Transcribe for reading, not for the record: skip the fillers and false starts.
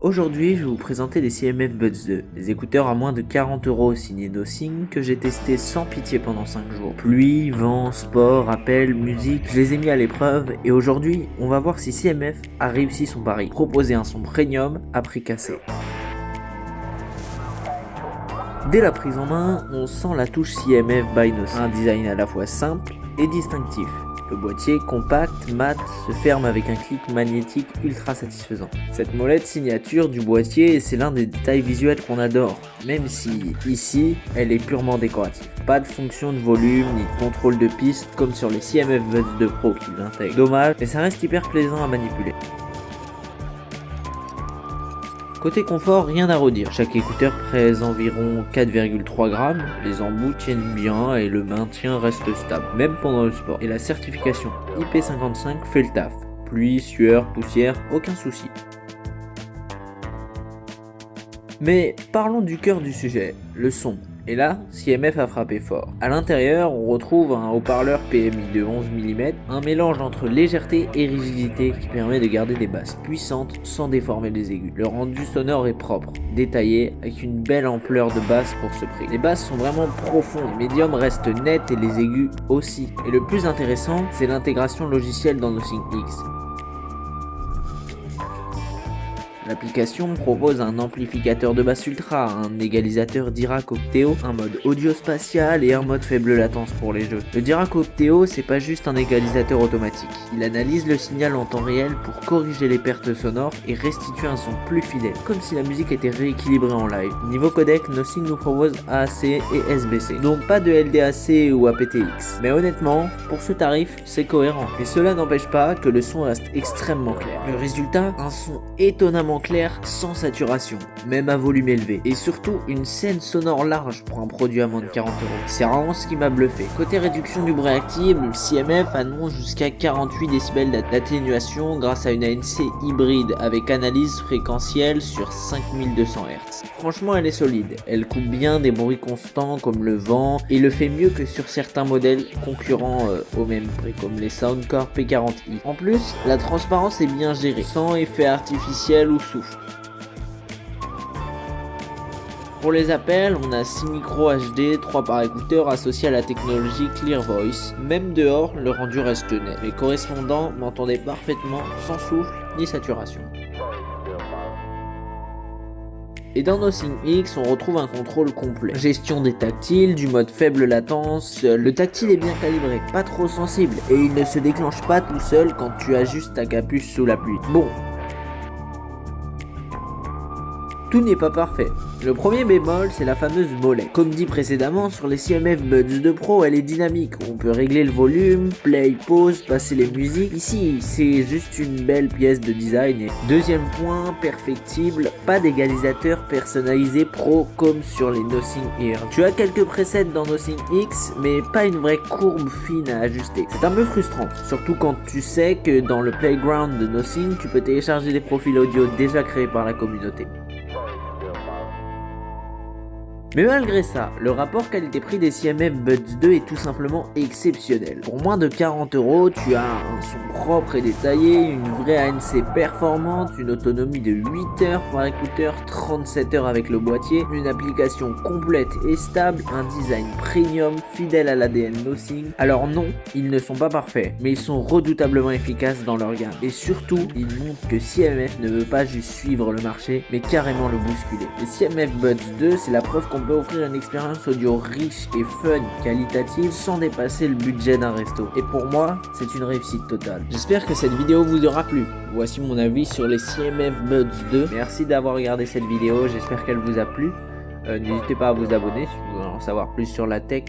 Aujourd'hui, je vais vous présenter les CMF Buds 2, des écouteurs à moins de 40 € signés Nothing que j'ai testé sans pitié pendant 5 jours. Pluie, vent, sport, appel, musique, je les ai mis à l'épreuve et aujourd'hui, on va voir si CMF a réussi son pari, proposer un son premium à prix cassé. Dès la prise en main, on sent la touche CMF by Nothing, un design à la fois simple et distinctif. Le boîtier compact, mat, se ferme avec un clic magnétique ultra satisfaisant. Cette molette signature du boîtier, c'est l'un des détails visuels qu'on adore, même si, ici, elle est purement décorative. Pas de fonction de volume ni de contrôle de piste comme sur les CMF Buds 2 Pro qui l'intègrent. Dommage, mais ça reste hyper plaisant à manipuler. Côté confort, rien à redire, chaque écouteur pèse environ 4,3 grammes, les embouts tiennent bien et le maintien reste stable, même pendant le sport. Et la certification IP55 fait le taf, pluie, sueur, poussière, aucun souci. Mais parlons du cœur du sujet, le son. Et là, CMF a frappé fort. A l'intérieur, on retrouve un haut-parleur PMI de 11 mm, un mélange entre légèreté et rigidité qui permet de garder des basses puissantes sans déformer les aigus. Le rendu sonore est propre, détaillé, avec une belle ampleur de basses pour ce prix. Les basses sont vraiment profondes, les médiums restent nets et les aigus aussi. Et le plus intéressant, c'est l'intégration logicielle dans Nothing X. L'application propose un amplificateur de basse ultra, un égalisateur Dirac Opteo, un mode audio spatial et un mode faible latence pour les jeux. Le Dirac Opteo, c'est pas juste un égalisateur automatique. Il analyse le signal en temps réel pour corriger les pertes sonores et restituer un son plus fidèle, comme si la musique était rééquilibrée en live. Niveau codec, Nothing nous propose AAC et SBC, donc pas de LDAC ou aptX. Mais honnêtement, pour ce tarif, c'est cohérent. Mais cela n'empêche pas que le son reste extrêmement clair. Le résultat, un son étonnamment clair sans saturation, même à volume élevé, et surtout une scène sonore large pour un produit à moins de 40 €. C'est vraiment ce qui m'a bluffé. Côté réduction du bruit active, CMF annonce jusqu'à 48 décibels d'atténuation grâce à une ANC hybride avec analyse fréquentielle sur 5200 Hz. Franchement, elle est solide, elle coupe bien des bruits constants comme le vent et le fait mieux que sur certains modèles concurrents au même prix comme les Soundcore P40i. En plus, la transparence est bien gérée, sans effet artificiel ou souffle. Pour les appels, on a 6 micros HD, 3 par écouteur associés à la technologie Clear Voice. Même dehors, le rendu reste net. Les correspondants m'entendaient parfaitement, sans souffle ni saturation. Et dans Nothing X, on retrouve un contrôle complet. Gestion des tactiles, du mode faible latence, le tactile est bien calibré, pas trop sensible, et il ne se déclenche pas tout seul quand tu ajustes ta capuche sous la pluie. Bon. Tout n'est pas parfait. Le premier bémol, c'est la fameuse molette. Comme dit précédemment, sur les CMF Buds 2 Pro, elle est dynamique. On peut régler le volume, play, pause, passer les musiques. Ici, c'est juste une belle pièce de design. Et deuxième point, perfectible, pas d'égalisateur personnalisé pro comme sur les Nothing Ear. Tu as quelques presets dans Nothing X, mais pas une vraie courbe fine à ajuster. C'est un peu frustrant, surtout quand tu sais que dans le playground de Nothing, tu peux télécharger des profils audio déjà créés par la communauté. Mais malgré ça, le rapport qualité-prix des CMF Buds 2 est tout simplement exceptionnel. Pour moins de 40 €, tu as un son propre et détaillé, une vraie ANC performante, une autonomie de 8 heures par écouteur, 37 heures avec le boîtier, une application complète et stable, un design premium fidèle à l'ADN Nothing. Alors non, ils ne sont pas parfaits, mais ils sont redoutablement efficaces dans leur gamme. Et surtout, ils montrent que CMF ne veut pas juste suivre le marché, mais carrément le bousculer. Les CMF Buds 2, c'est la preuve qu'on peut offrir une expérience audio riche et fun, qualitative, sans dépasser le budget d'un resto. Et pour moi, c'est une réussite totale. J'espère que cette vidéo vous aura plu. Voici mon avis sur les CMF Buds 2. Merci d'avoir regardé cette vidéo, j'espère qu'elle vous a plu. N'hésitez pas à vous abonner si vous voulez en savoir plus sur la tech